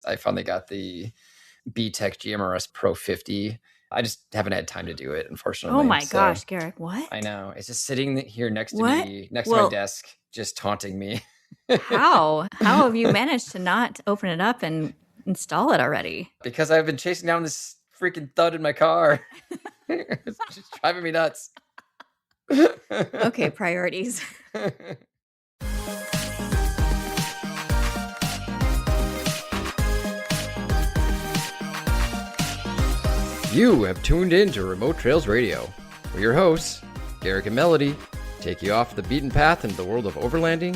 I finally got the B-Tech GMRS Pro 50. I just haven't had time to do it, unfortunately. Oh my gosh, Garrick, what? I know. It's just sitting here next to What? me, next to my desk, just taunting me. How have you managed to not open it up and install it already? Because I've been chasing down this freaking thud in my car. It's just driving me nuts. Okay, priorities. You have tuned in to Remote Trails Radio, where your hosts, Garrick and Melody, take you off the beaten path into the world of overlanding,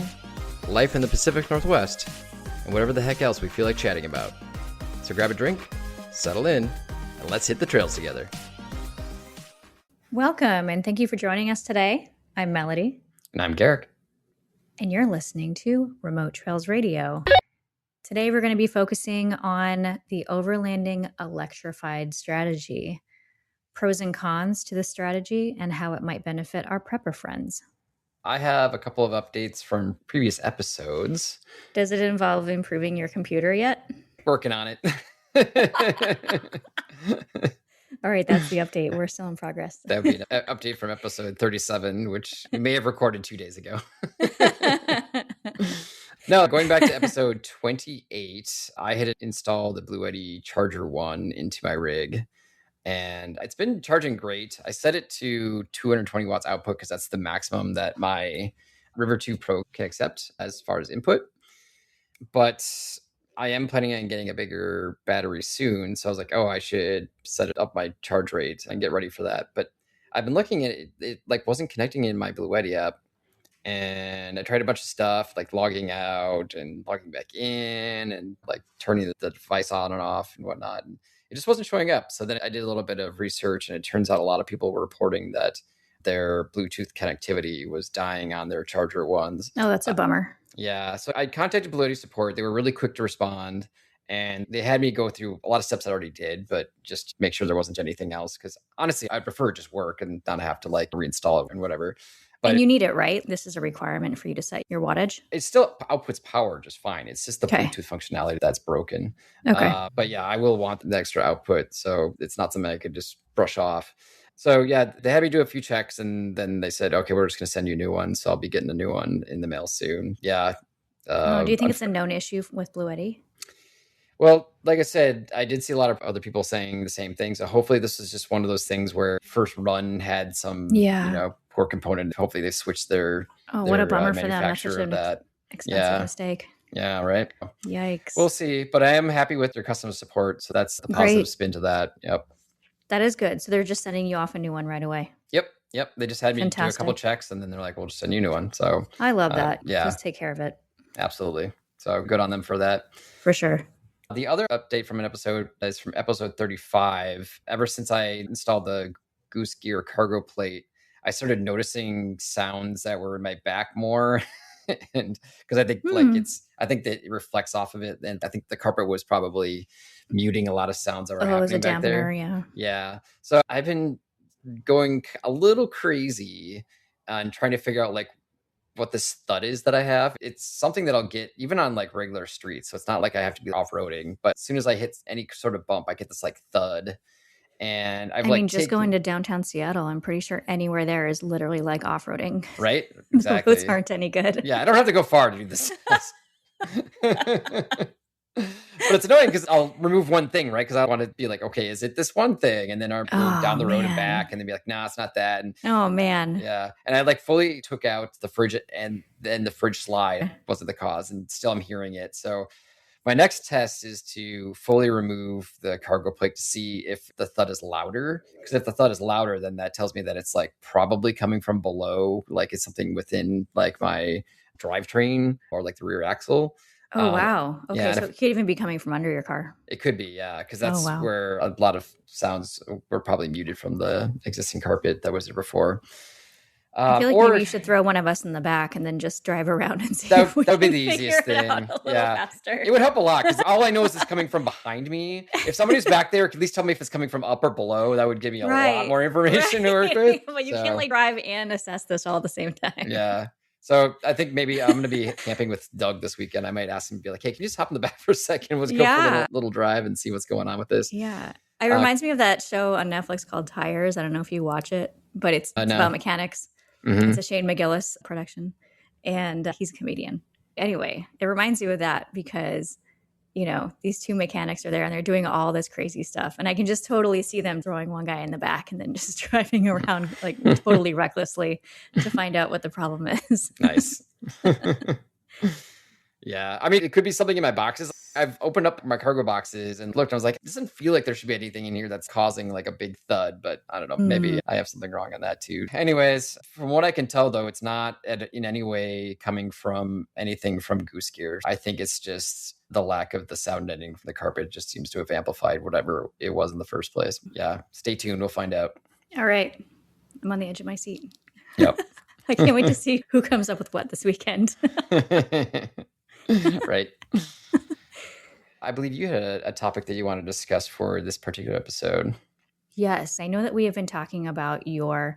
life in the Pacific Northwest, and whatever the heck else we feel like chatting about. So grab a drink, settle in, and let's hit the trails together. Welcome, and thank you for joining us today. I'm Melody. And I'm Garrick. And you're listening to Remote Trails Radio. Today, we're going to be focusing on the overlanding electrified strategy, pros and cons to the strategy, and how it might benefit our prepper friends. I have a couple of updates from previous episodes. Does it involve improving your computer yet? Working on it. All right, that's the update. We're still in progress. That would be an update from episode 37, which we may have recorded 2 days ago. No, going back to episode 28, I had installed the Bluetti Charger 1 into my rig, and it's been charging great. I set it to 220 watts output because that's the maximum that my River 2 Pro can accept as far as input. But I am planning on getting a bigger battery soon, so I was like, oh, I should set up my charge rate and get ready for that. But I've been looking at it, it like wasn't connecting in my Bluetti app. And I tried a bunch of stuff like logging out and logging back in and like turning the device on and off and whatnot. And it just wasn't showing up. So then I did a little bit of research, and it turns out a lot of people were reporting that their Bluetooth connectivity was dying on their Charger 1s. Oh, that's a bummer. Yeah. So I contacted Bluetti support. They were really quick to respond. And they had me go through a lot of steps I already did, but just make sure there wasn't anything else. Because honestly, I'd prefer it just work and not have to like reinstall it and whatever. But and you need it, right? This is a requirement for you to set your wattage. It still outputs power just fine. It's just the Bluetooth functionality that's broken. Okay. But yeah, I will want the extra output. So it's not something I could just brush off. So yeah, they had me do a few checks, and then they said, okay, we're just going to send you a new one. So I'll be getting a new one in the mail soon. Yeah. Do you think it's a known issue with Bluetti? Well, like I said, I did see a lot of other people saying the same thing. So hopefully this is just one of those things where first run had some, poor component. Hopefully they switched their what a bummer for them. That's such an expensive mistake. Yeah, right. Yikes. We'll see. But I am happy with their customer support. So that's the positive spin to that. Yep. That is good. So they're just sending you off a new one right away. Yep. They just had me do a couple checks, and then they're like, we'll just send you a new one. So I love that. Yeah. Just take care of it. Absolutely. So good on them for that. For sure. The other update from an episode is from episode 35. Ever since I installed the Goose Gear cargo plate, I started noticing sounds that were in my back more. And because I think I think that it reflects off of it. And I think the carpet was probably muting a lot of sounds that were happening back there. Yeah. So I've been going a little crazy and trying to figure out like what this thud is that I have. It's something that I'll get even on like regular streets. So it's not like I have to be off-roading, but as soon as I hit any sort of bump, I get this like thud. And I mean, just going to downtown Seattle, I'm pretty sure anywhere there is literally like off-roading. Right? Exactly. The roads aren't any good. Yeah, I don't have to go far to do this. But it's annoying because I'll remove one thing, right? Because I want to be like, okay, is it this one thing? And then I'll move down the road and back, and then be like, nah, it's not that. And oh man, yeah. And I like fully took out the fridge, and then the fridge slide wasn't the cause, and still I'm hearing it. So my next test is to fully remove the cargo plate to see if the thud is louder. Because if the thud is louder, then that tells me that it's like probably coming from below, like it's something within like my drivetrain or like the rear axle. Oh, wow. Okay, so it could even be coming from under your car. It could be, yeah, because that's where a lot of sounds were probably muted from the existing carpet that was there before. I feel like maybe you should throw one of us in the back and then just drive around and see that would be the easiest thing. Faster. It would help a lot because all I know is it's coming from behind me. If somebody's back there, at least tell me if it's coming from up or below. That would give me a lot more information to work with. But you can't like drive and assess this all at the same time. Yeah. So I think maybe I'm going to be camping with Doug this weekend. I might ask him to be like, hey, can you just hop in the back for a second? Let's go for a Yeah. little drive and see what's going on with this. Yeah. It reminds me of that show on Netflix called Tires. I don't know if you watch it, but it's about mechanics. It's a Shane McGillis production, and he's a comedian. Anyway, it reminds you of that because, these two mechanics are there and they're doing all this crazy stuff. And I can just totally see them throwing one guy in the back and then just driving around like totally recklessly to find out what the problem is. Nice. Yeah. I mean, it could be something in my boxes. I've opened up my cargo boxes and looked, and I was like, it doesn't feel like there should be anything in here that's causing like a big thud, but I don't know. Maybe I have something wrong on that too. Anyways, from what I can tell though, it's not in any way coming from anything from goose gear. I think it's just the lack of the sound ending from the carpet just seems to have amplified whatever it was in the first place. Yeah. Stay tuned. We'll find out. All right. I'm on the edge of my seat. Yep. I can't wait to see who comes up with what this weekend. Right. I believe you had a topic that you want to discuss for this particular episode. Yes. I know that we have been talking about your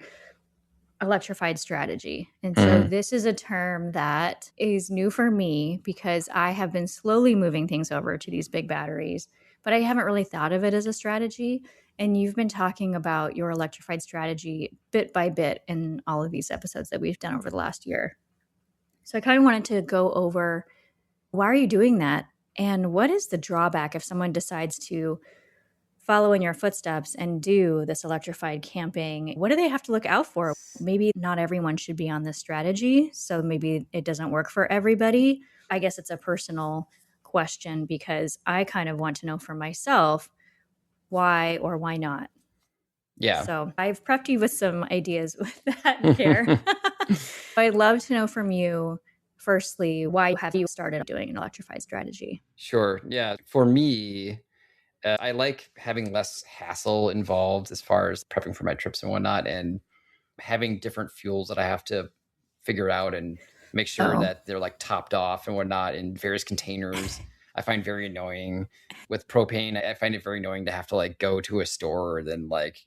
electrified strategy. And so this is a term that is new for me because I have been slowly moving things over to these big batteries, but I haven't really thought of it as a strategy. And you've been talking about your electrified strategy bit by bit in all of these episodes that we've done over the last year. So I kind of wanted to go over, why are you doing that? And what is the drawback if someone decides to follow in your footsteps and do this electrified camping? What do they have to look out for? Maybe not everyone should be on this strategy, so maybe it doesn't work for everybody. I guess it's a personal question because I kind of want to know for myself why or why not. Yeah. So I've prepped you with some ideas with that here. I'd love to know from you, firstly, why have you started doing an electrified strategy? Sure. Yeah. For me, I like having less hassle involved as far as prepping for my trips and whatnot, and having different fuels that I have to figure out and make sure that they're like topped off and whatnot in various containers. I find very annoying with propane. I find it very annoying to have to like go to a store and then like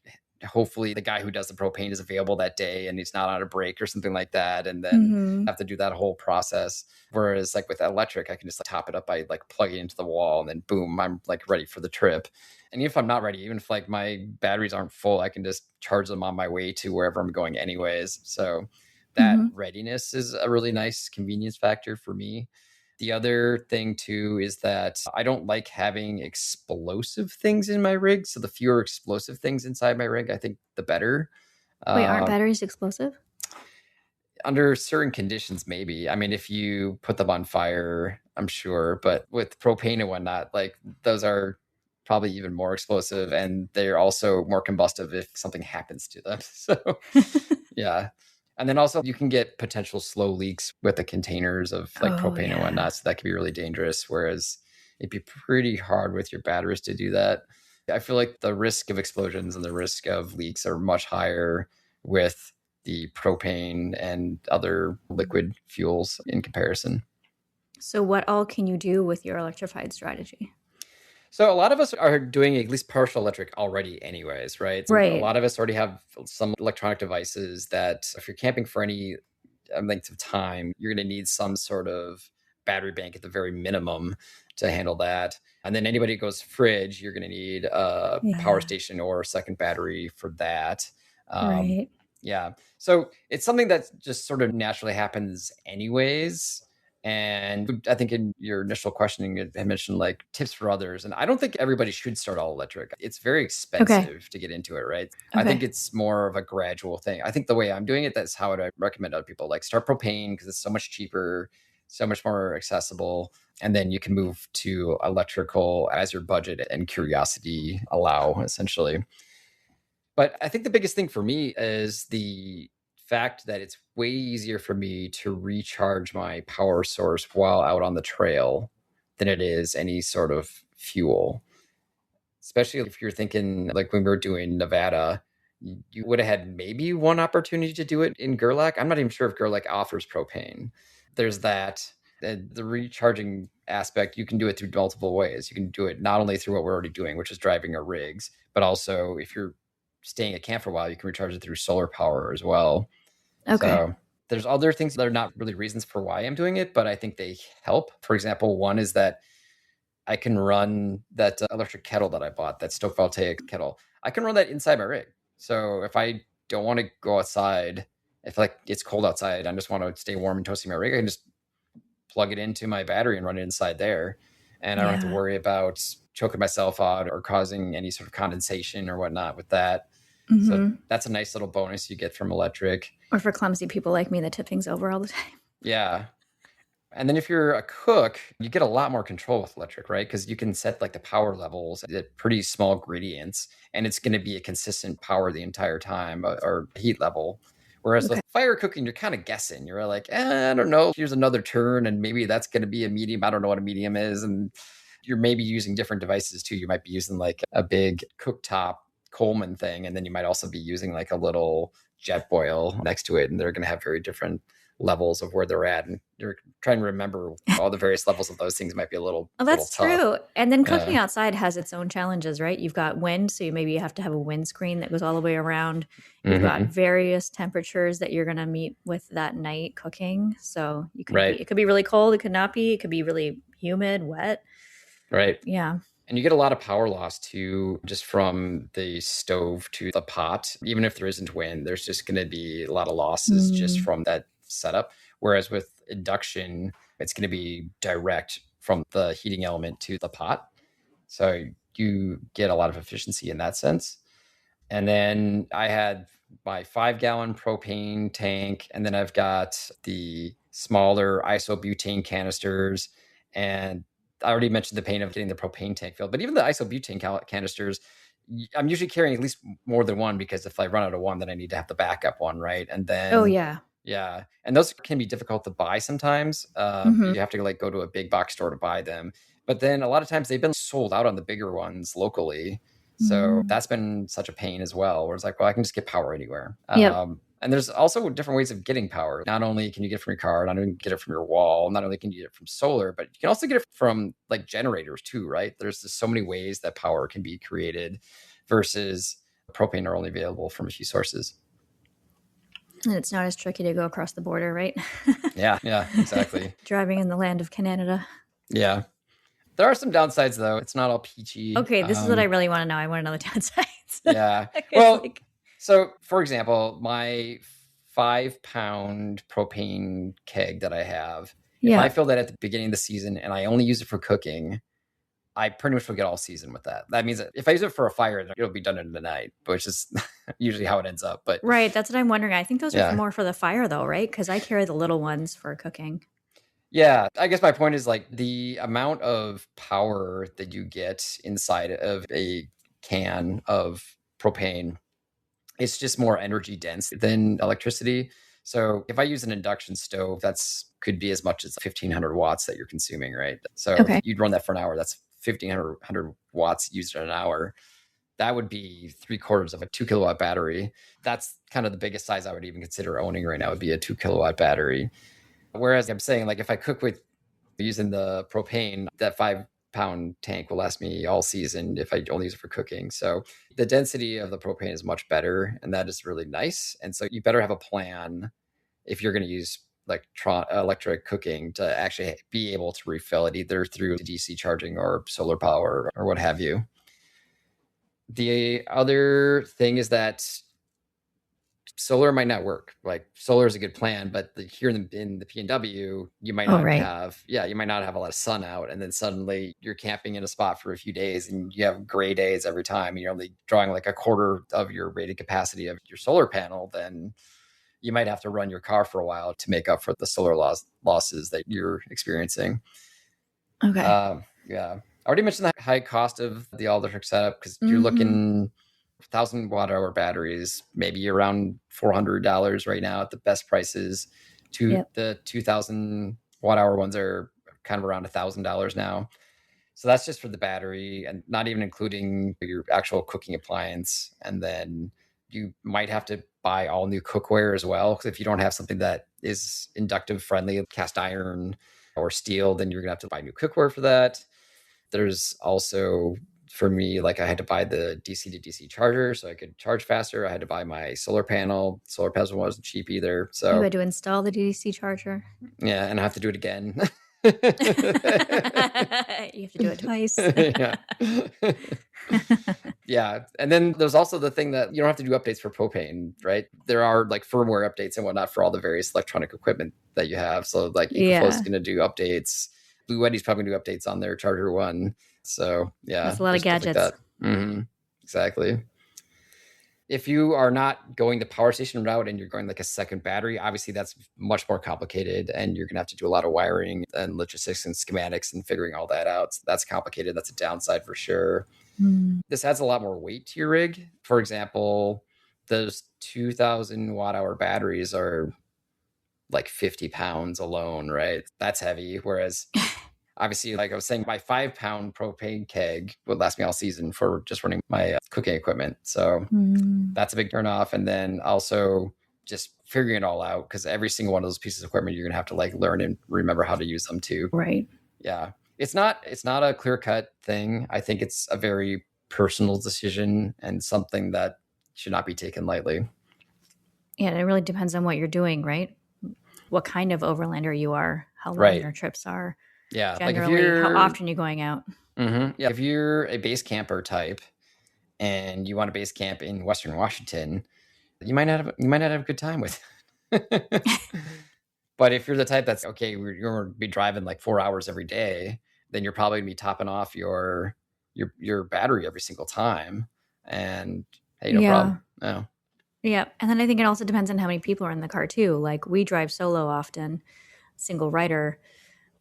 hopefully the guy who does the propane is available that day and he's not on a break or something like that, and then have to do that whole process. Whereas like with electric, I can just like top it up by like plugging into the wall and then boom, I'm like ready for the trip. And if I'm not ready, even if like my batteries aren't full, I can just charge them on my way to wherever I'm going anyways. So that readiness is a really nice convenience factor for me. The other thing too is that I don't like having explosive things in my rig. So the fewer explosive things inside my rig, I think the better. Wait, aren't batteries explosive? Under certain conditions, maybe. I mean, if you put them on fire, I'm sure. But with propane and whatnot, like those are probably even more explosive, and they're also more combustive if something happens to them. So yeah. And then also you can get potential slow leaks with the containers of like propane and whatnot. So that can be really dangerous. Whereas it'd be pretty hard with your batteries to do that. I feel like the risk of explosions and the risk of leaks are much higher with the propane and other liquid fuels in comparison. So what all can you do with your electrified strategy? So a lot of us are doing at least partial electric already anyways, right? So right. A lot of us already have some electronic devices that if you're camping for any length of time, you're going to need some sort of battery bank at the very minimum to handle that. And then anybody who goes fridge, you're going to need a power station or a second battery for that. Right. Yeah. So it's something that just sort of naturally happens anyways. And I think in your initial questioning, it had mentioned like tips for others. And I don't think everybody should start all electric. It's very expensive to get into it, right? I think it's more of a gradual thing. I think the way I'm doing it, that's how I recommend other people. Like start propane because it's so much cheaper, so much more accessible. And then you can move to electrical as your budget and curiosity allow, essentially. But I think the biggest thing for me is the fact that it's way easier for me to recharge my power source while out on the trail than it is any sort of fuel. Especially if you're thinking like when we were doing Nevada, you would have had maybe one opportunity to do it in Gerlach. I'm not even sure if Gerlach offers propane. There's that. The recharging aspect, you can do it through multiple ways. You can do it not only through what we're already doing, which is driving our rigs, but also if you're staying at camp for a while, you can recharge it through solar power as well. Okay. So There's other things that are not really reasons for why I'm doing it, but I think they help. For example, one is that I can run that electric kettle that I bought, that stove voltaic kettle. I can run that inside my rig. So if I don't want to go outside, if like it's cold outside, I just want to stay warm and toasting my rig, I can just plug it into my battery and run it inside there. And I don't have to Yeah. worry about choking myself out or causing any sort of condensation or whatnot with that. So Mm-hmm. that's a nice little bonus you get from electric. Or for clumsy people like me that tip things over all the time. Yeah. And then if you're a cook, you get a lot more control with electric, right? Because you can set like the power levels at pretty small gradients, and it's going to be a consistent power the entire time or heat level. Whereas Okay. with fire cooking, you're kind of guessing. You're like, I don't know. Here's another turn, and maybe that's going to be a medium. I don't know what a medium is. And you're maybe using different devices too. You might be using like a big cooktop Coleman thing, and then you might also be using like a little jet boil next to it, and they're going to have very different levels of where they're at, and you're trying to remember all the various levels of those things might be a little Oh, little that's tough. true. And then cooking Yeah. outside has its own challenges, right? You've got wind, so you have to have a windscreen that goes all the way around. You've got various temperatures that you're going to meet with that night cooking. So Right. it could be really cold, it could not be, it could be really humid, wet. Right. Yeah. And you get a lot of power loss too, just from the stove to the pot. Even if there isn't wind, there's just going to be a lot of losses just from that setup. Whereas with induction, it's going to be direct from the heating element to the pot. So you get a lot of efficiency in that sense. And then I had my 5-gallon propane tank, and then I've got the smaller isobutane canisters. And I already mentioned the pain of getting the propane tank filled, but even the isobutane canisters, I'm usually carrying at least more than one, because if I run out of one, then I need to have the backup one, right? And then Oh, yeah. yeah, and those can be difficult to buy sometimes. You have to like go to a big box store to buy them, but then a lot of times they've been sold out on the bigger ones locally. So that's been such a pain as well, where it's like, well, I can just get power anywhere. Yep. And there's also different ways of getting power. Not only can you get it from your car, not only can you get it from your wall, not only can you get it from solar, but you can also get it from like generators too, right? There's just so many ways that power can be created versus propane are only available from a few sources. And it's not as tricky to go across the border, right? Yeah, exactly. Driving in the land of Canada. Yeah. There are some downsides though. It's not all peachy. Okay, this is what I really want to know. I want to know the downsides. Yeah. Well, so for example, my 5-pound propane keg that I have, if I fill that at the beginning of the season and I only use it for cooking, I pretty much will get all season with that. That means that if I use it for a fire, it'll be done in the night, which is usually how it ends up. But right, that's what I'm wondering. I think those are more for the fire though, right? Because I carry the little ones for cooking. Yeah, I guess my point is like the amount of power that you get inside of a can of propane, it's just more energy dense than electricity. So if I use an induction stove, that's could be as much as 1,500 watts that you're consuming, right? So if you'd run that for an hour, that's 1,500 watts used in an hour. That would be 3/4 of a 2-kilowatt battery. That's kind of the biggest size I would even consider owning right now, would be a 2-kilowatt battery. Whereas I'm saying, like, if I cook with using the propane, that 5-pound tank will last me all season if I only use it for cooking. So the density of the propane is much better, and that is really nice. And so you better have a plan if you're going to use like electric cooking to actually be able to refill it either through DC charging or solar power or what have you. The other thing is that solar might not work. Like solar is a good plan, but here in the PNW, you might not you might not have a lot of sun out, and then suddenly you're camping in a spot for a few days and you have gray days every time, and you're only drawing like a quarter of your rated capacity of your solar panel. Then you might have to run your car for a while to make up for the solar losses that you're experiencing. Okay. Yeah. I already mentioned the high cost of the all-electric setup, because you're looking 1,000 watt-hour batteries, maybe around $400 right now at the best prices. The 2,000 watt-hour ones are kind of around $1,000 now. So that's just for the battery, and not even including your actual cooking appliance. And then you might have to buy all new cookware as well, because if you don't have something that is inductive friendly, cast iron or steel, then you're gonna have to buy new cookware for that. There's also for me, like I had to buy the DC to DC charger so I could charge faster. I had to buy my solar panel. Solar panel wasn't cheap either. You So had to install the DC charger. yeah, and I have to do it again. You have to do it twice. Yeah. Yeah. And then there's also the thing that you don't have to do updates for propane, right? There are like firmware updates and whatnot for all the various electronic equipment that you have. So like EcoFlow is going to do updates. Bluetti's probably going to do updates on their Charger 1. So yeah. That's a lot of gadgets. Like exactly. If you are not going the power station route and you're going like a second battery, obviously that's much more complicated and you're going to have to do a lot of wiring and logistics and schematics and figuring all that out. So that's complicated. That's a downside for sure. This adds a lot more weight to your rig. For example, those 2,000 watt hour batteries are like 50 pounds alone, right? That's heavy. Whereas obviously, like I was saying, my 5-pound propane keg would last me all season for just running my cooking equipment. So that's a big turnoff. And then also just figuring it all out, because every single one of those pieces of equipment, you're going to have to like learn and remember how to use them too. Right. Yeah. It's not a clear-cut thing. I think it's a very personal decision and something that should not be taken lightly. Yeah, it really depends on what you're doing, right? What kind of overlander you are, how long your trips are. Yeah. Generally, like how often you're going out. Yeah. If you're a base camper type and you want to base camp in Western Washington, you might not have a good time with it. But if you're the type that's okay, you're going to be driving like 4 hours every day, then you're probably going to be topping off your battery every single time. And hey, no problem. No. Yeah. And then I think it also depends on how many people are in the car too. Like we drive solo often, single rider.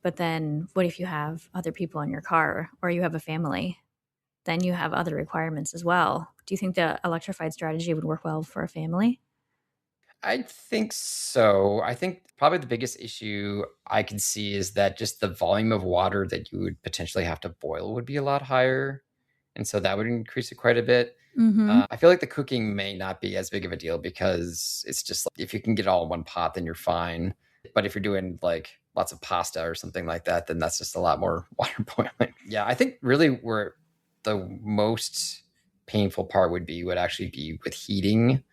But then what if you have other people in your car or you have a family? Then you have other requirements as well. Do you think the electrified strategy would work well for a family? I think so. I think probably the biggest issue I can see is that just the volume of water that you would potentially have to boil would be a lot higher. And so that would increase it quite a bit. I feel like the cooking may not be as big of a deal because it's just like, if you can get it all in one pot, then you're fine. But if you're doing like lots of pasta or something like that, then that's just a lot more water boiling. Yeah, I think really where the most painful part would actually be with heating,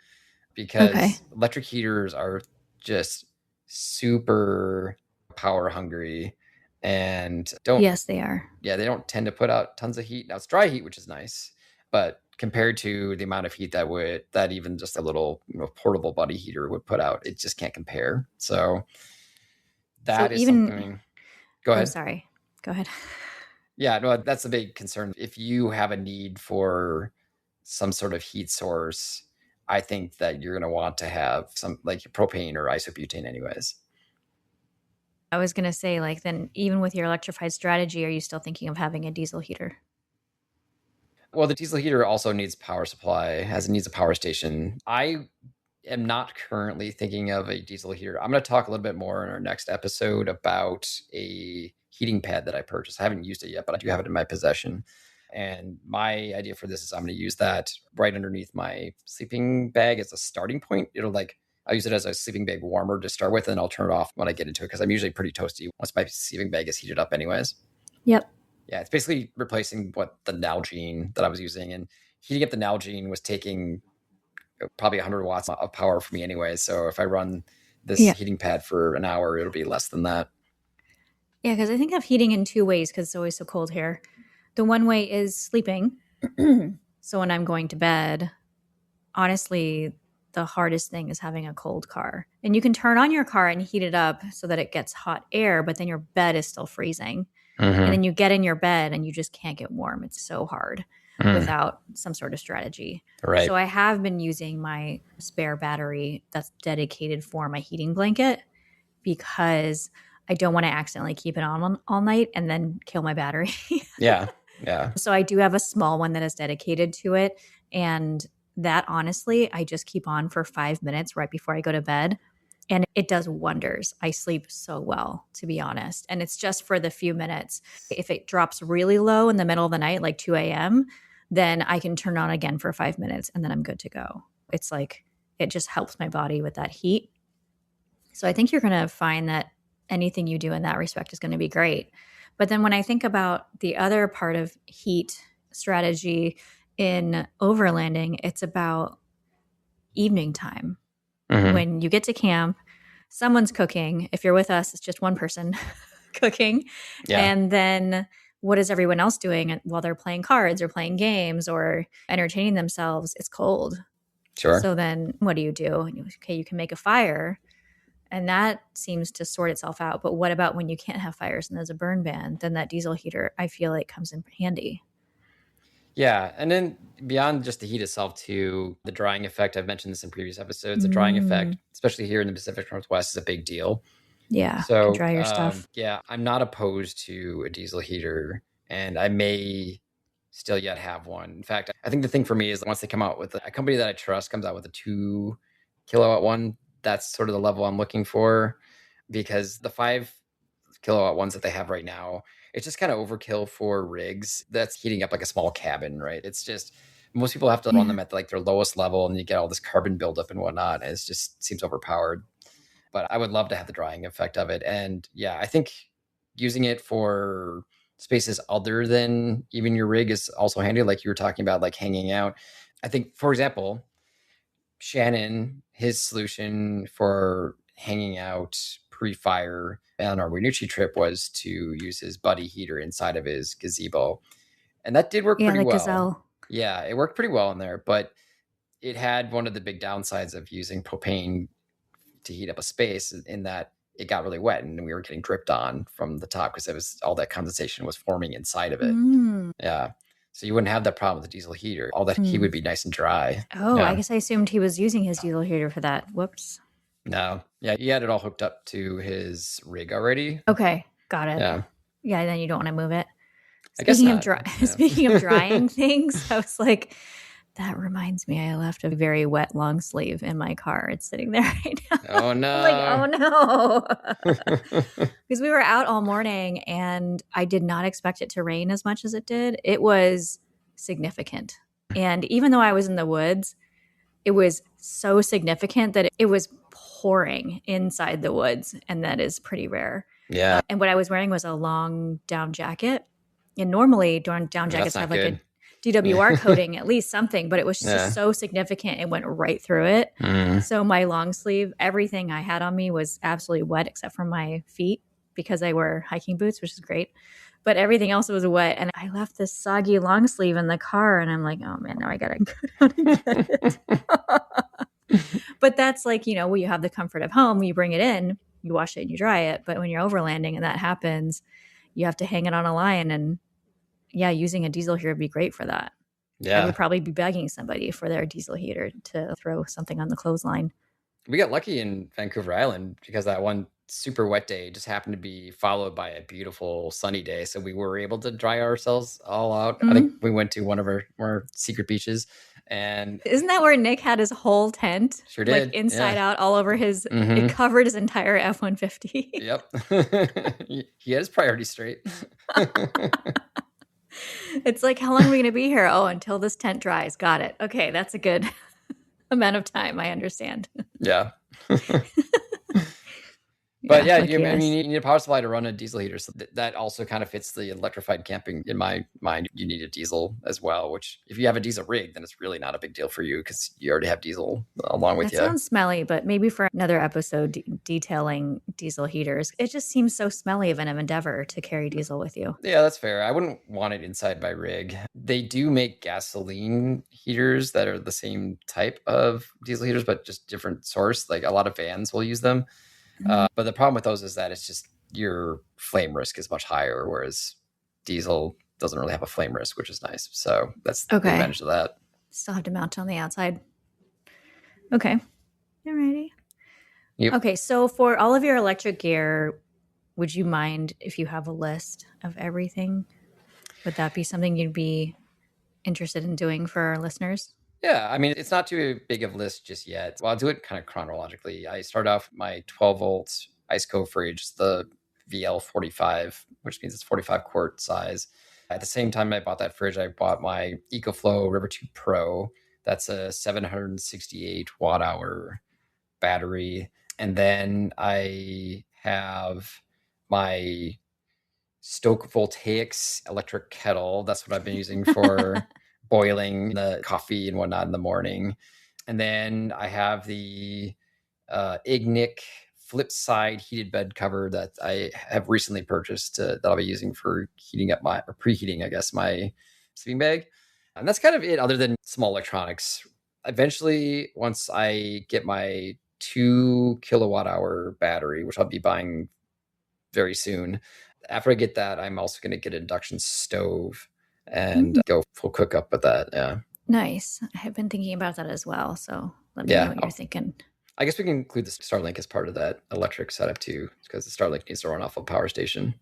because electric heaters are just super power hungry and yes, they are. Yeah, they don't tend to put out tons of heat. Now it's dry heat, which is nice, but compared to the amount of heat that even just a little portable buddy heater would put out, it just can't compare. So that is something. Go ahead. Oh, sorry. Go ahead. Yeah, no, that's a big concern. If you have a need for some sort of heat source, I think that you're going to want to have some like propane or isobutane anyways. I was going to say, like, then even with your electrified strategy, are you still thinking of having a diesel heater? Well, the diesel heater also needs power supply, as it needs a power station. I am not currently thinking of a diesel heater. I'm going to talk a little bit more in our next episode about a heating pad that I purchased. I haven't used it yet, but I do have it in my possession. And my idea for this is I'm going to use that right underneath my sleeping bag as a starting point. I'll use it as a sleeping bag warmer to start with, and I'll turn it off when I get into it because I'm usually pretty toasty once my sleeping bag is heated up anyways. Yep. Yeah, it's basically replacing the Nalgene that I was using. And heating up the Nalgene was taking probably 100 watts of power for me anyway. So if I run this heating pad for an hour, it'll be less than that. Yeah, because I think of heating in two ways because it's always so cold here. The one way is sleeping. So when I'm going to bed, honestly, the hardest thing is having a cold car. And you can turn on your car and heat it up so that it gets hot air, but then your bed is still freezing. And then you get in your bed and you just can't get warm. It's so hard without some sort of strategy. Right. So I have been using my spare battery that's dedicated for my heating blanket because I don't want to accidentally keep it on all night and then kill my battery. Yeah. So I do have a small one that is dedicated to it. And that honestly, I just keep on for 5 minutes right before I go to bed. And it does wonders. I sleep so well, to be honest. And it's just for the few minutes. If it drops really low in the middle of the night, like 2 a.m., then I can turn on again for 5 minutes and then I'm good to go. It's like, it just helps my body with that heat. So I think you're going to find that anything you do in that respect is going to be great. But then when I think about the other part of heat, strategy in overlanding, it's about evening time. When you get to camp, someone's cooking. If you're with us, it's just one person cooking. Yeah. And then what is everyone else doing while they're playing cards or playing games or entertaining themselves? It's cold. Sure. So then what do? Okay, you can make a fire, and that seems to sort itself out. But what about when you can't have fires and there's a burn ban? Then that diesel heater, I feel like, comes in handy. Yeah. And then beyond just the heat itself too, the drying effect, I've mentioned this in previous episodes, the drying effect, especially here in the Pacific Northwest, is a big deal. Yeah, So can dry your stuff. Yeah, I'm not opposed to a diesel heater, and I may still yet have one. In fact, I think the thing for me is once they come out with a company that I trust comes out with a 2 kilowatt one, that's sort of the level I'm looking for, because the 5 kilowatt ones that they have right now, it's just kind of overkill for rigs that's heating up like a small cabin, right? It's just most people have to run them at like their lowest level, and you get all this carbon buildup and whatnot. And it just seems overpowered. But I would love to have the drying effect of it. And yeah, I think using it for spaces other than even your rig is also handy. Like you were talking about, like hanging out. I think, for example, Shannon, his solution for hanging out pre-fire on our Winucci trip was to use his buddy heater inside of his gazebo. And that did work pretty well. Gazelle. Yeah, it worked pretty well in there, but it had one of the big downsides of using propane to heat up a space, in that it got really wet and we were getting dripped on from the top because it was all that condensation was forming inside of it. Yeah. So you wouldn't have that problem with the diesel heater. All that heat would be nice and dry. Oh, yeah. I guess I assumed he was using his diesel heater for that. Whoops. No. Yeah, he had it all hooked up to his rig already. Okay, got it. Yeah. Yeah, then you don't want to move it. I guess not. Speaking of drying things, I was like, that reminds me, I left a very wet long sleeve in my car. It's sitting there right now. Oh no. I'm like, oh no. Because we were out all morning and I did not expect it to rain as much as it did. It was significant. And even though I was in the woods, it was so significant that it was pouring inside the woods. And that is pretty rare. Yeah. And what I was wearing was a long down jacket. And normally down jackets have like a DWR coating, at least something, but it was just so significant. It went right through it. So my long sleeve, everything I had on me was absolutely wet except for my feet because I wear hiking boots, which is great. But everything else was wet. And I left this soggy long sleeve in the car and I'm like, oh man, now I got to go down and get it. But that's like, when you have the comfort of home, you bring it in, you wash it and you dry it. But when you're overlanding and that happens, you have to hang it on a line, and using a diesel heater would be great for that. Yeah. I would probably be begging somebody for their diesel heater to throw something on the clothesline. We got lucky in Vancouver Island because that one super wet day just happened to be followed by a beautiful sunny day. So we were able to dry ourselves all out. I think we went to one of our secret beaches. And isn't that where Nick had his whole tent? Sure did. Like inside out, all over his, it covered his entire F-150. Yep. He had his priorities straight. It's like, how long are we going to be here? Oh, until this tent dries. Got it. Okay, that's a good amount of time. I understand. Yeah. But yeah, you need a power supply to run a diesel heater. So that also kind of fits the electrified camping in my mind. You need a diesel as well, which if you have a diesel rig, then it's really not a big deal for you because you already have diesel along with you. That sounds smelly, but maybe for another episode detailing diesel heaters. It just seems so smelly of an endeavor to carry diesel with you. Yeah, that's fair. I wouldn't want it inside my rig. They do make gasoline heaters that are the same type of diesel heaters, but just different source. Like a lot of vans will use them. But the problem with those is that it's just your flame risk is much higher, whereas diesel doesn't really have a flame risk, which is nice. So that's the advantage of that. Still have to mount on the outside. Okay. Alrighty. Yep. Okay, so for all of your electric gear, would you mind if you have a list of everything? Would that be something you'd be interested in doing for our listeners? Yeah, I mean, it's not too big of a list just yet. Well, I'll do it kind of chronologically. I start off my 12-volt ice cold fridge, the VL45, which means it's 45 quart size. At the same time I bought that fridge, I bought my EcoFlow River 2 Pro. That's a 768 watt hour battery. And then I have my Stoke Voltaic's electric kettle. That's what I've been using for boiling the coffee and whatnot in the morning. And then I have the Ignic flip side heated bed cover that I have recently purchased that I'll be using for heating up or preheating, I guess, my sleeping bag. And that's kind of it, other than small electronics. Eventually, once I get my 2 kilowatt hour battery, which I'll be buying very soon, after I get that, I'm also going to get an induction stove and go full cook up with that. Yeah. Nice. I have been thinking about that as well. So let me know what you're thinking. I guess we can include the Starlink as part of that electric setup too, because the Starlink needs to run off a power station.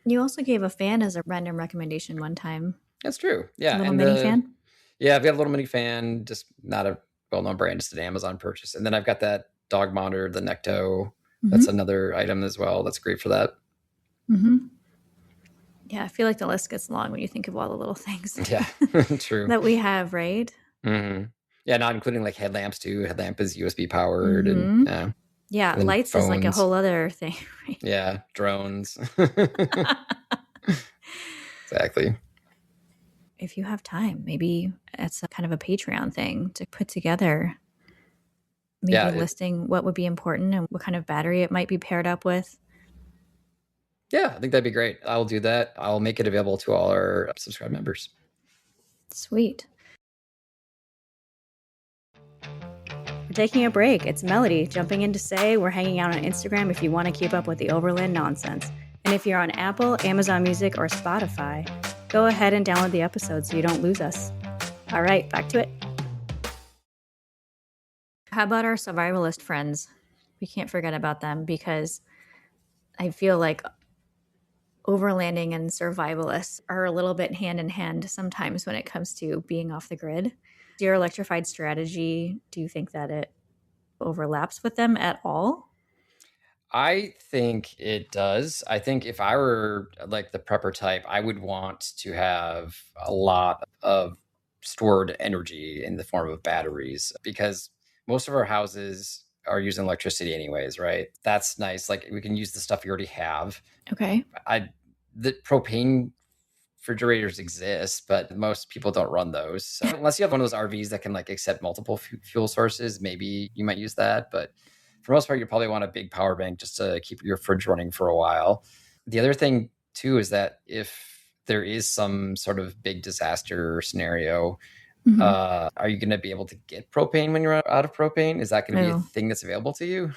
You also gave a fan as a random recommendation one time. That's true. Yeah. A little mini fan? Yeah, I've got a little mini fan, just not a well-known brand, just an Amazon purchase. And then I've got that dog monitor, the Necto. That's another item as well. That's great for that. Yeah, I feel like the list gets long when you think of all the little things. Yeah, true. That we have, right? Yeah, not including like headlamps too. Headlamp is USB powered. And and lights phones. Is like a whole other thing, right? Yeah, drones. Exactly. If you have time, maybe it's a kind of a Patreon thing to put together. Maybe listing what would be important and what kind of battery it might be paired up with. Yeah, I think that'd be great. I'll do that. I'll make it available to all our subscribed members. Sweet. We're taking a break. It's Melody jumping in to say we're hanging out on Instagram if you want to keep up with the Overland nonsense. And if you're on Apple, Amazon Music, or Spotify, go ahead and download the episode so you don't lose us. All right, back to it. How about our survivalist friends? We can't forget about them because I feel like overlanding and survivalists are a little bit hand in hand sometimes when it comes to being off the grid. Your electrified strategy, do you think that it overlaps with them at all? I think it does. I think if I were like the prepper type, I would want to have a lot of stored energy in the form of batteries, because most of our houses are using electricity anyways, right? That's nice. Like we can use the stuff we already have. Okay. The propane refrigerators exist, but most people don't run those. So unless you have one of those RVs that can like accept multiple fuel sources, maybe you might use that. But for the most part, you probably want a big power bank just to keep your fridge running for a while. The other thing too is that if there is some sort of big disaster scenario, are you going to be able to get propane when you're out of propane? Is that going to be a thing that's available to you?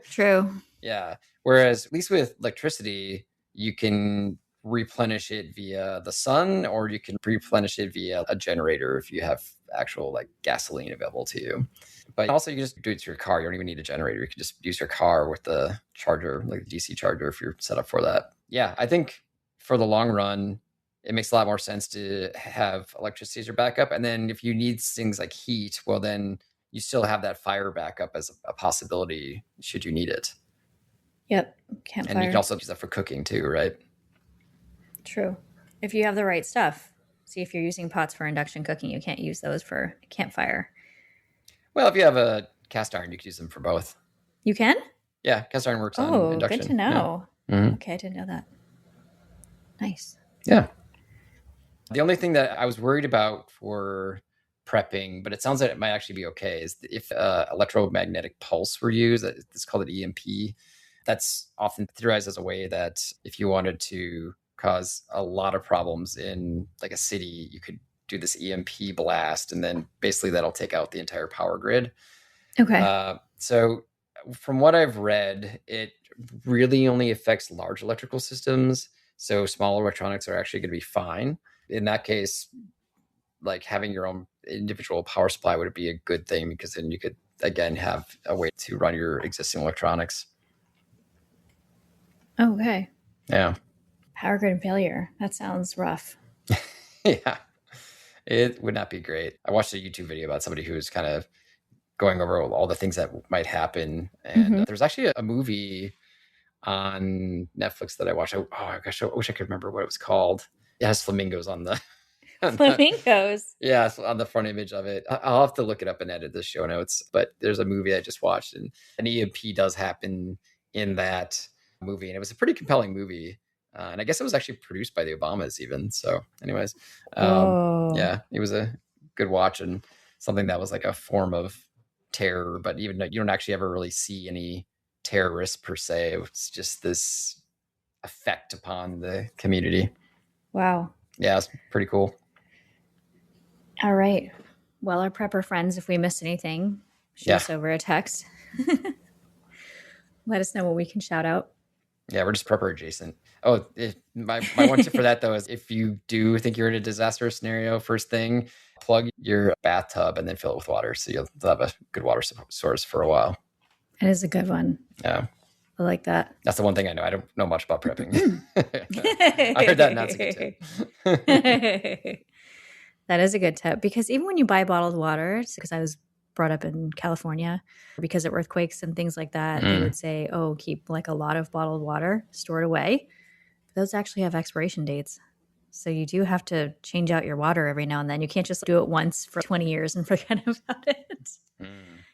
True. Yeah. Whereas at least with electricity, you can replenish it via the sun, or you can replenish it via a generator if you have actual like gasoline available to you. But also you can just do it to your car. You don't even need a generator. You can just use your car with the charger, like the DC charger, if you're set up for that. Yeah, I think for the long run, it makes a lot more sense to have electricity as your backup. And then if you need things like heat, well, then you still have that fire backup as a possibility should you need it. Yep. Campfire. And you can also use that for cooking too, right? True. If you have the right stuff. See, if you're using pots for induction cooking, you can't use those for campfire. Well, if you have a cast iron, you can use them for both. You can? Yeah, cast iron works on induction. Good to know. Yeah. Okay, I didn't know that. Nice. Yeah. The only thing that I was worried about for prepping, but it sounds like it might actually be okay, is if electromagnetic pulse were used. It's called an EMP. That's often theorized as a way that if you wanted to cause a lot of problems in like a city, you could do this EMP blast, and then basically that'll take out the entire power grid. Okay. So from what I've read, it really only affects large electrical systems. So small electronics are actually going to be fine. In that case, like having your own individual power supply would be a good thing, because then you could, again, have a way to run your existing electronics. Okay. Yeah. Power grid failure. That sounds rough. Yeah. It would not be great. I watched a YouTube video about somebody who was kind of going over all the things that might happen. And there's actually a movie on Netflix that I watched. Oh gosh, I wish I could remember what it was called. It has flamingos on the flamingos. Yeah, on the front image of it. I'll have to look it up and edit the show notes. But there's a movie I just watched, and an EMP does happen in that movie, and it was a pretty compelling movie. And I guess it was actually produced by the Obamas even. So anyways, Whoa. yeah, it was a good watch and something that was like a form of terror, but even you don't actually ever really see any terrorists per se. It's just this effect upon the community. Wow. Yeah, it's pretty cool. All right. Well, our prepper friends, if we missed anything, shoot us over a text. Let us know what we can shout out. Yeah, we're just prepper adjacent. Oh, my one tip for that though is if you do think you're in a disaster scenario, first thing, plug your bathtub and then fill it with water, so you'll have a good water source for a while. That is a good one. Yeah, I like that. That's the one thing I know. I don't know much about prepping. I heard that, and that's a good tip. That is a good tip, because even when you buy bottled water, because I was brought up in California, because of earthquakes and things like that, they would say, oh, keep like a lot of bottled water stored away. Those actually have expiration dates. So you do have to change out your water every now and then. You can't just do it once for 20 years and forget about it.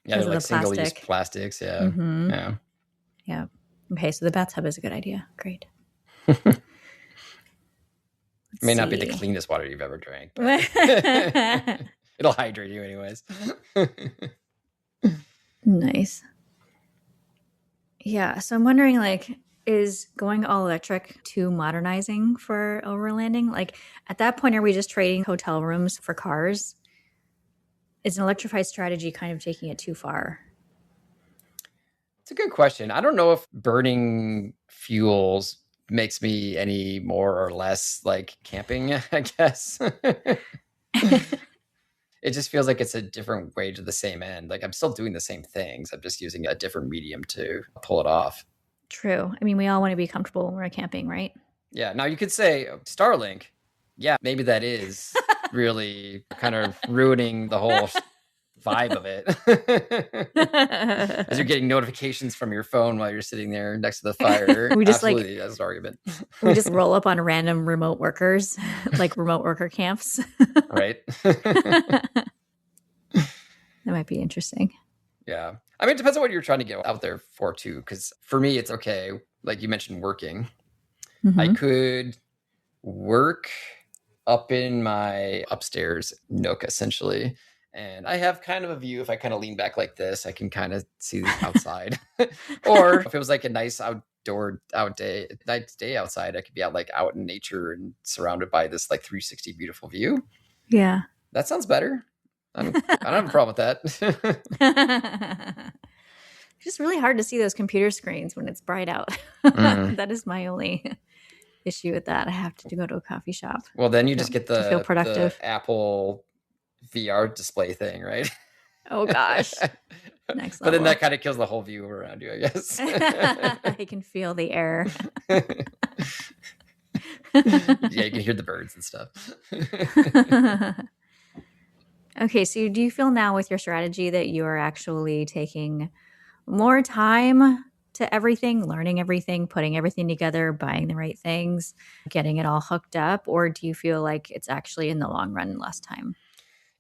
Yeah, they're like single-use plastics. Yeah. Mm-hmm. Yeah. Yeah. Okay, so the bathtub is a good idea. Great. It may not be the cleanest water you've ever drank. It'll hydrate you anyways. Nice. Yeah. So I'm wondering, like, is going all electric too modernizing for overlanding? Like, at that point, are we just trading hotel rooms for cars? Is an electrified strategy kind of taking it too far? It's a good question. I don't know if burning fuels makes me any more or less like camping, I guess. It just feels like it's a different way to the same end. Like I'm still doing the same things. I'm just using a different medium to pull it off. True. I mean, we all want to be comfortable when we're camping, right? Yeah. Now you could say Starlink. Yeah, maybe that is really kind of ruining the whole vibe of it. As you're getting notifications from your phone while you're sitting there next to the fire. We just absolutely, that's an argument. We just roll up on random remote workers, like remote worker camps. Right. That might be interesting. Yeah. I mean, it depends on what you're trying to get out there for too. Because for me, it's okay. Like you mentioned working. Mm-hmm. I could work up in my upstairs nook, essentially. And I have kind of a view. If I kind of lean back like this, I can kind of see the outside. Or if it was like a nice nice day outside, I could be out in nature and surrounded by this like 360 beautiful view. Yeah. That sounds better. I don't have a problem with that. It's just really hard to see those computer screens when it's bright out. That is my only issue with that. I have to go to a coffee shop. Well, then you just get to feel productive. the Apple VR display thing, right? Oh gosh. Next level. But then that kind of kills the whole view around you, I guess. I can feel the air. Yeah, you can hear the birds and stuff. Okay, so do you feel now with your strategy that you are actually taking more time to everything, learning everything, putting everything together, buying the right things, getting it all hooked up? Or do you feel like it's actually in the long run less time?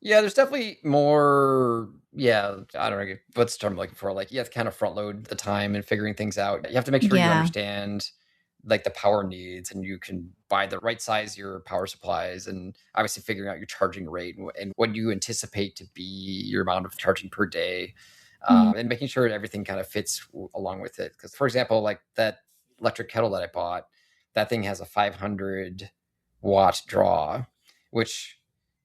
Yeah, there's definitely more. Yeah, I don't know what's the term I'm looking for. Like, you have to kind of front load the time and figuring things out. You have to make sure you understand like the power needs, and you can buy the right size your power supplies, and obviously figuring out your charging rate and what you anticipate to be your amount of charging per day, and making sure everything kind of fits along with it. Because, for example, like that electric kettle that I bought, that thing has a 500 watt draw, which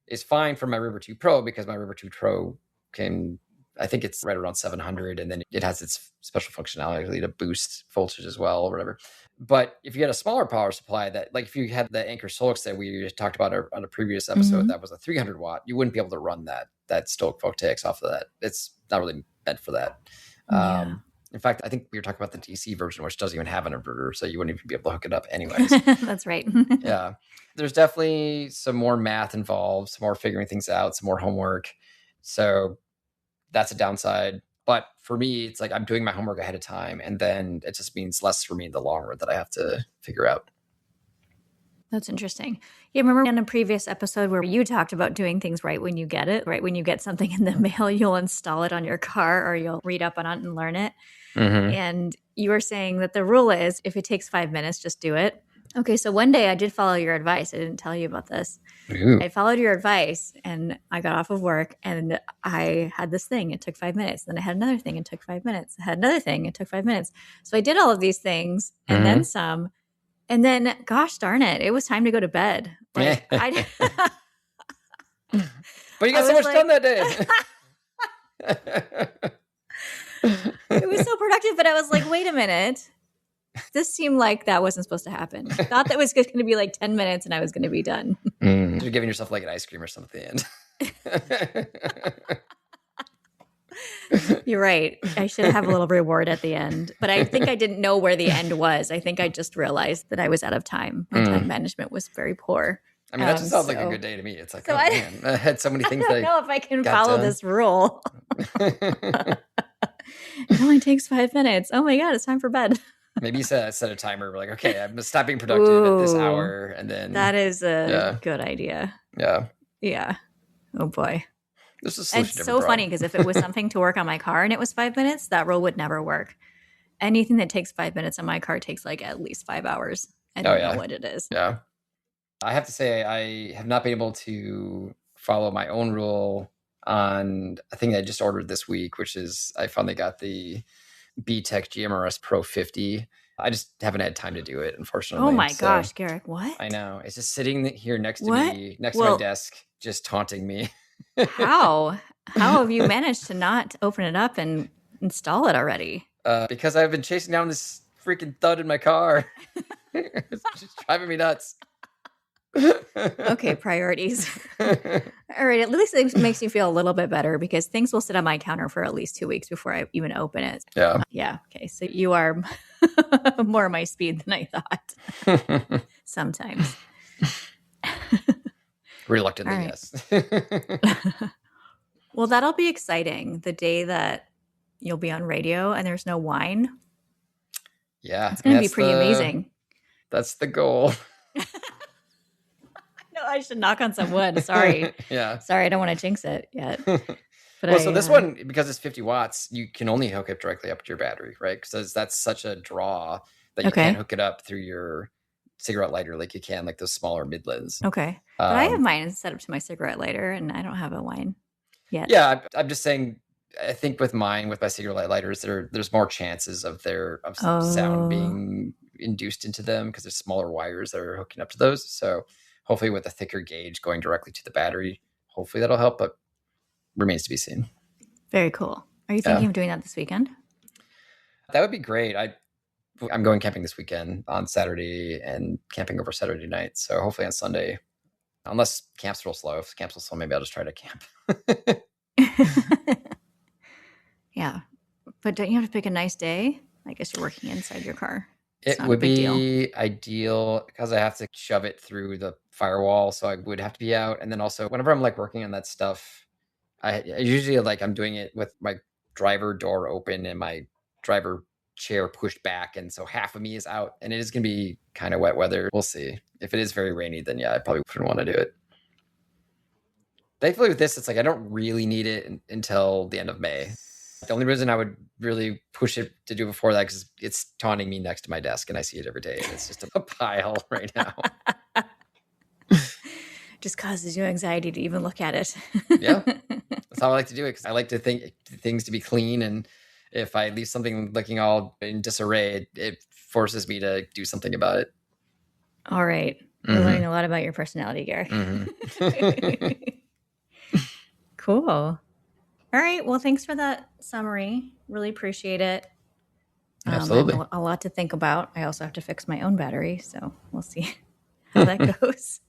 is fine for my River 2 Pro, because my River 2 Pro can, I think it's right around 700, and then it has its special functionality to boost voltage as well or whatever. But if you had a smaller power supply, that, like if you had the Anchor Solix that we talked about on a previous episode, that was a 300 watt, you wouldn't be able to run that Stoke voltaics off of that. It's not really meant for that. In fact, I think we were talking about the DC version, which doesn't even have an inverter, so you wouldn't even be able to hook it up anyways. That's right. Yeah. There's definitely some more math involved, some more figuring things out, some more homework. So that's a downside. But for me, it's like I'm doing my homework ahead of time, and then it just means less for me in the long run that I have to figure out. That's interesting. Yeah, remember in a previous episode where you talked about doing things right when you get it, right? When you get something in the mail, you'll install it on your car, or you'll read up on it and learn it. And you were saying that the rule is if it takes 5 minutes, just do it. Okay, so one day I did follow your advice. I didn't tell you about this. Ooh. I followed your advice and I got off of work and I had this thing. It took 5 minutes. Then I had another thing. It took 5 minutes. I had another thing. It took 5 minutes. So I did all of these things and then some. And then, gosh darn it, it was time to go to bed. Like I, but you got so much done that day. It was so productive, but I was like, wait a minute. This seemed like that wasn't supposed to happen. I thought that was just going to be like 10 minutes and I was going to be done. You're giving yourself like an ice cream or something at the end. You're right. I should have a little reward at the end. But I think I didn't know where the end was. I think I just realized that I was out of time. My time management was very poor. I mean, that just sounds like a good day to me. It's like, man, I had so many things. I don't know if I can follow this rule. It only takes 5 minutes. Oh my God, it's time for bed. Maybe you set a timer. We're like, okay, I'm gonna stop being productive at this hour, and then that is a good idea. Yeah. Yeah. Oh boy. This is it's so funny because if it was something to work on my car and it was 5 minutes, that rule would never work. Anything that takes 5 minutes on my car takes like at least 5 hours. I don't know what it is. Yeah. I have to say, I have not been able to follow my own rule on a thing I just ordered this week, which is I finally got the B-Tech GMRS Pro 50. I just haven't had time to do it, unfortunately. Oh my gosh, Garrick, what? I know. It's just sitting here next to me, next to my desk, just taunting me. How have you managed to not open it up and install it already? Because I've been chasing down this freaking thud in my car. It's just driving me nuts. Okay, priorities. All right, at least it makes you feel a little bit better because things will sit on my counter for at least 2 weeks before I even open it. Yeah. Yeah. Okay, so you are more my speed than I thought. Sometimes. Reluctantly, yes. Well, that'll be exciting. The day that you'll be on radio and there's no wine. Yeah. It's going to be pretty amazing. That's the goal. No, I should knock on some wood. Sorry. Yeah. Sorry, I don't want to jinx it yet. But so this one, because it's 50 watts, you can only hook it directly up to your battery, right? Because that's such a draw that you can't hook it up through your cigarette lighter like you can, like those smaller midlands. Okay. But I have mine set up to my cigarette lighter, and I don't have a wine yet. Yeah, I'm just saying, I think with my cigarette lighters, there's more chances of sound being induced into them because there's smaller wires that are hooking up to those. So hopefully with a thicker gauge going directly to the battery, hopefully that'll help, but remains to be seen. Very cool. Are you thinking of doing that this weekend? That would be great. I'm going camping this weekend on Saturday and camping over Saturday night. So hopefully on Sunday, unless camp's real slow. If camp's real slow, maybe I'll just try to camp. Yeah. But don't you have to pick a nice day? I guess you're working inside your car. It would be ideal because I have to shove it through the firewall. So I would have to be out. And then also whenever I'm like working on that stuff, I usually I'm doing it with my driver door open and my driver chair pushed back. And so half of me is out and it is going to be kind of wet weather. We'll see. If it is very rainy, then yeah, I probably wouldn't want to do it. Thankfully with this, it's like I don't really need it until the end of May. The only reason I would really push it to do before that is it's taunting me next to my desk and I see it every day and it's just a pile right now. Just causes you anxiety to even look at it. Yeah. That's how I like to do it because I like to think things to be clean, and if I leave something looking all in disarray, it forces me to do something about it. All right. We're learning a lot about your personality, Garrick. Cool. All right. Well, thanks for that summary. Really appreciate it. Absolutely. A lot to think about. I also have to fix my own battery, so we'll see how that goes.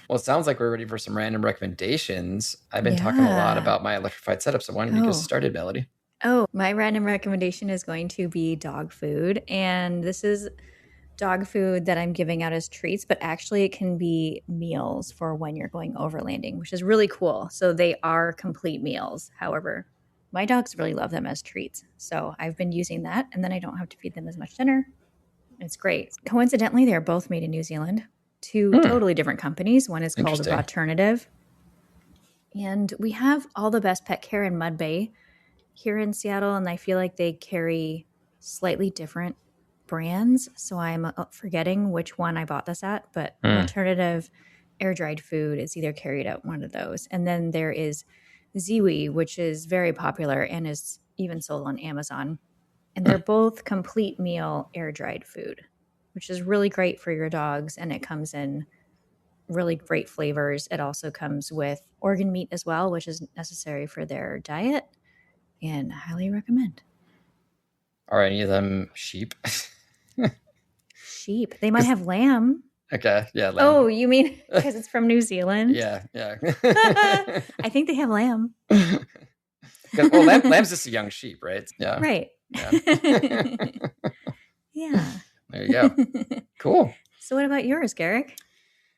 Well, it sounds like we're ready for some random recommendations. I've been talking a lot about my electrified setup, so why don't you get started, Melody? Oh, my random recommendation is going to be dog food. And this is dog food that I'm giving out as treats, but actually it can be meals for when you're going overlanding, which is really cool. So they are complete meals. However, my dogs really love them as treats. So I've been using that, and then I don't have to feed them as much dinner. It's great. Coincidentally, they're both made in New Zealand. Two totally different companies. One is called Alternative. And we have all the best pet care in Mud Bay here in Seattle, and I feel like they carry slightly different brands, so I'm forgetting which one I bought this at, but alternative air-dried food is either carried at one of those. And then there is Ziwi, which is very popular and is even sold on Amazon. And they're both complete meal air-dried food, which is really great for your dogs, and it comes in really great flavors. It also comes with organ meat as well, which is necessary for their diet, and I highly recommend. Are any of them sheep? Sheep. They might have lamb. Okay, yeah. Lamb. Oh, you mean because it's from New Zealand? Yeah. I think they have lamb. Well, lamb's just a young sheep, right? Yeah. Right. Yeah. Yeah. There you go. Cool. So what about yours, Garrick?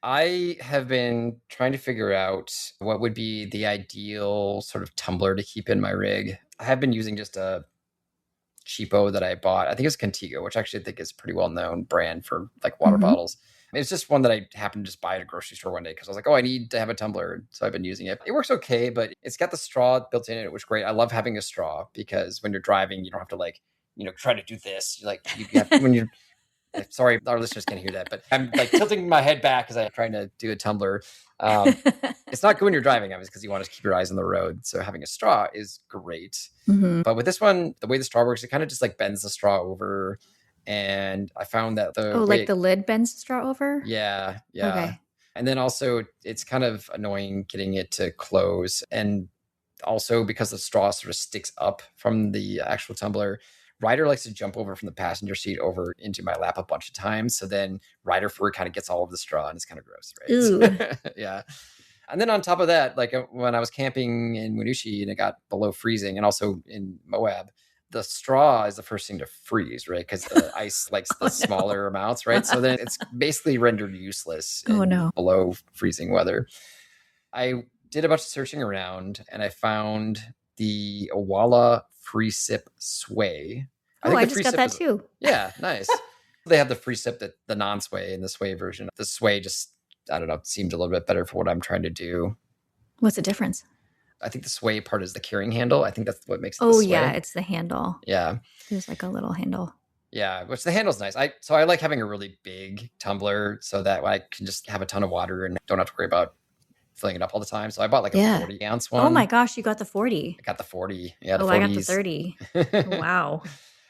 I have been trying to figure out what would be the ideal sort of tumbler to keep in my rig. I have been using just a cheapo that I bought. I think it's Contigo, which actually I think is a pretty well-known brand for like water bottles. It's just one that I happened to just buy at a grocery store one day because I was like, oh, I need to have a tumbler. So I've been using it. It works okay, but it's got the straw built in it, which is great. I love having a straw because when you're driving, you don't have to like, try to do this. Like you have, when you're, sorry, our listeners can't hear that, but I'm like tilting my head back as I'm trying to do a tumbler. It's not good when you're driving, obviously, because you want to keep your eyes on the road. So having a straw is great. But with this one, the way the straw works, it kind of just like bends the straw over. And I found that the lid bends the straw over? Yeah. Okay. And then also it's kind of annoying getting it to close. And also because the straw sort of sticks up from the actual tumbler, Ryder likes to jump over from the passenger seat over into my lap a bunch of times. So then Ryder fur kind of gets all over the straw and it's kind of gross, right? Ooh. Yeah. And then on top of that, like when I was camping in Winushi and it got below freezing and also in Moab, the straw is the first thing to freeze, right? Because the ice likes the smaller amounts, right? So then it's basically rendered useless in below freezing weather. I did a bunch of searching around and I found the Owala Free Sip Sway. I just got that too. Yeah, nice. They have the Free Sip, the non-sway and the sway version. The sway just, I don't know, seemed a little bit better for what I'm trying to do. What's the difference? I think the sway part is the carrying handle. I think that's what makes it the sway. Yeah, it's the handle. Yeah. There's like a little handle. Yeah, which the handle's nice. So I like having a really big tumbler so that I can just have a ton of water and don't have to worry about filling it up all the time. So I bought like a 40-ounce one. Oh my gosh, you got the 40. I got the 40. Yeah, the 40s. I got the 30. Wow.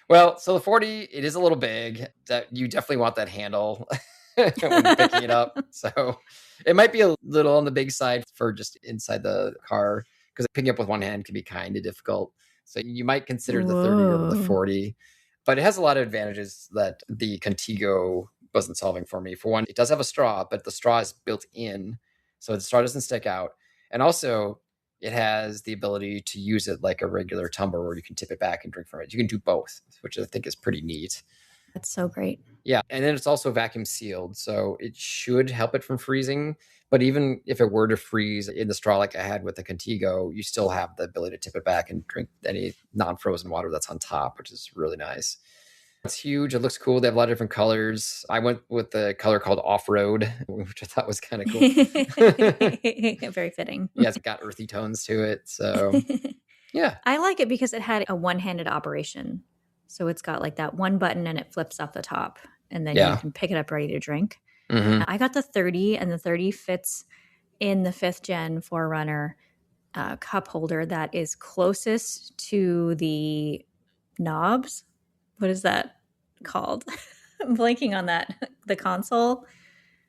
Well, so the 40, it is a little big. That you definitely want that handle when you're picking it up. So it might be a little on the big side for just inside the car because picking up with one hand can be kind of difficult. So you might consider the 30 or the 40. But it has a lot of advantages that the Contigo wasn't solving for me. For one, it does have a straw, but the straw is built in. So the straw doesn't stick out. And also, it has the ability to use it like a regular tumbler where you can tip it back and drink from it. You can do both, which I think is pretty neat. That's so great. Yeah. And then it's also vacuum sealed. So it should help it from freezing. But even if it were to freeze in the straw like I had with the Contigo, you still have the ability to tip it back and drink any non-frozen water that's on top, which is really nice. It's huge. It looks cool. They have a lot of different colors. I went with the color called off-road, which I thought was kind of cool. Very fitting. Yeah, it's got earthy tones to it. So, yeah. I like it because it had a one-handed operation. So it's got like that one button and it flips off the top. And then you can pick it up ready to drink. I got the 30, and the 30 fits in the 5th gen Forerunner cup holder that is closest to the knobs. What is that called? I'm blanking on that. The console.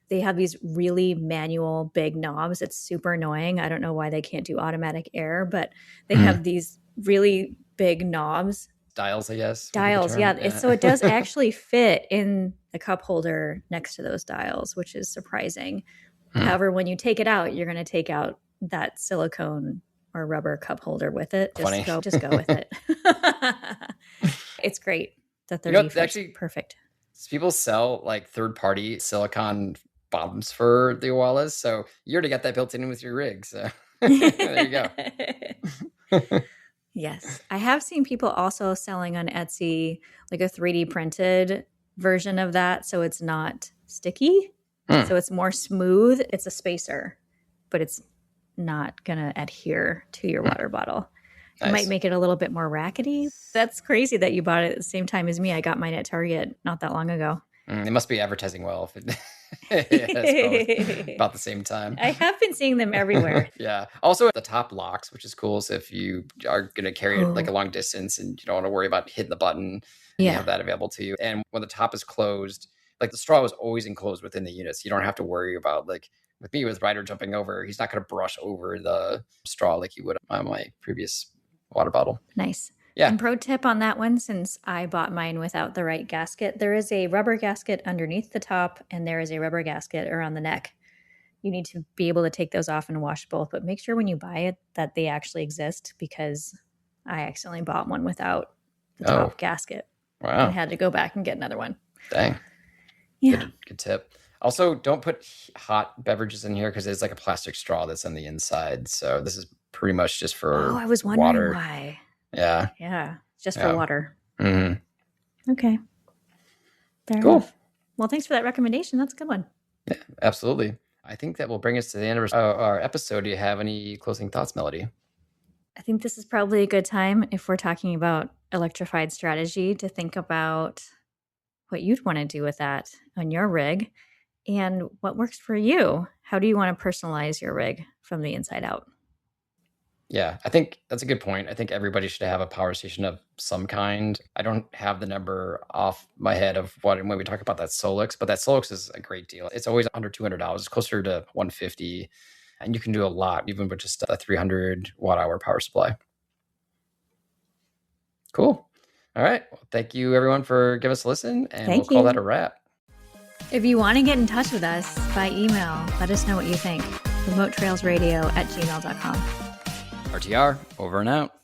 They have these really manual big knobs. It's super annoying. I don't know why they can't do automatic air, but they have these really big knobs. Dials, I guess. Dials, yeah. So it does actually fit in the cup holder next to those dials, which is surprising. However, when you take it out, you're going to take out that silicone or rubber cup holder with it. Just go with it. It's great. The 30 fits actually perfect. People sell like third-party silicone bottoms for the Owalas, so you already got that built in with your rig. So there you go. Yes. I have seen people also selling on Etsy like a 3D printed version of that. So it's not sticky. So it's more smooth. It's a spacer, but it's not going to adhere to your water bottle. It might Nice. make it a little bit more rackety. That's crazy that you bought it at the same time as me. I got mine at Target not that long ago. They must be advertising well. If it, it's probably about the same time. I have been seeing them everywhere. Yeah. Also, the top locks, which is cool. So if you are going to carry it like a long distance and you don't want to worry about hitting the button, you have that available to you. And when the top is closed, like the straw is always enclosed within the unit. So you don't have to worry about, like with me, with Ryder jumping over, he's not going to brush over the straw like you would on my previous water bottle. Nice. Yeah. And pro tip on that one, since I bought mine without the right gasket, there is a rubber gasket underneath the top and there is a rubber gasket around the neck. You need to be able to take those off and wash both, but make sure when you buy it that they actually exist, because I accidentally bought one without the top gasket. Wow. And had to go back and get another one. Dang. Yeah. Good tip. Also, don't put hot beverages in here because there's like a plastic straw that's on the inside. So this is pretty much just for I was wondering water. why. Yeah. Yeah. Just for water. Mm-hmm. Okay. Fair enough. Well, thanks for that recommendation. That's a good one. Yeah, absolutely. I think that will bring us to the end of our episode. Do you have any closing thoughts, Melody? I think this is probably a good time, if we're talking about electrified strategy, to think about what you'd want to do with that on your rig and what works for you. How do you want to personalize your rig from the inside out? Yeah, I think that's a good point. I think everybody should have a power station of some kind. I don't have the number off my head of when we talk about that Solix, but that Solix is a great deal. It's always under $200. It's closer to $150, and you can do a lot, even with just a 300 watt hour power supply. Cool. All right. Well, thank you everyone for giving us a listen, and we'll call that a wrap. If you want to get in touch with us by email, let us know what you think. remotetrailsradio@gmail.com. RTR, over and out.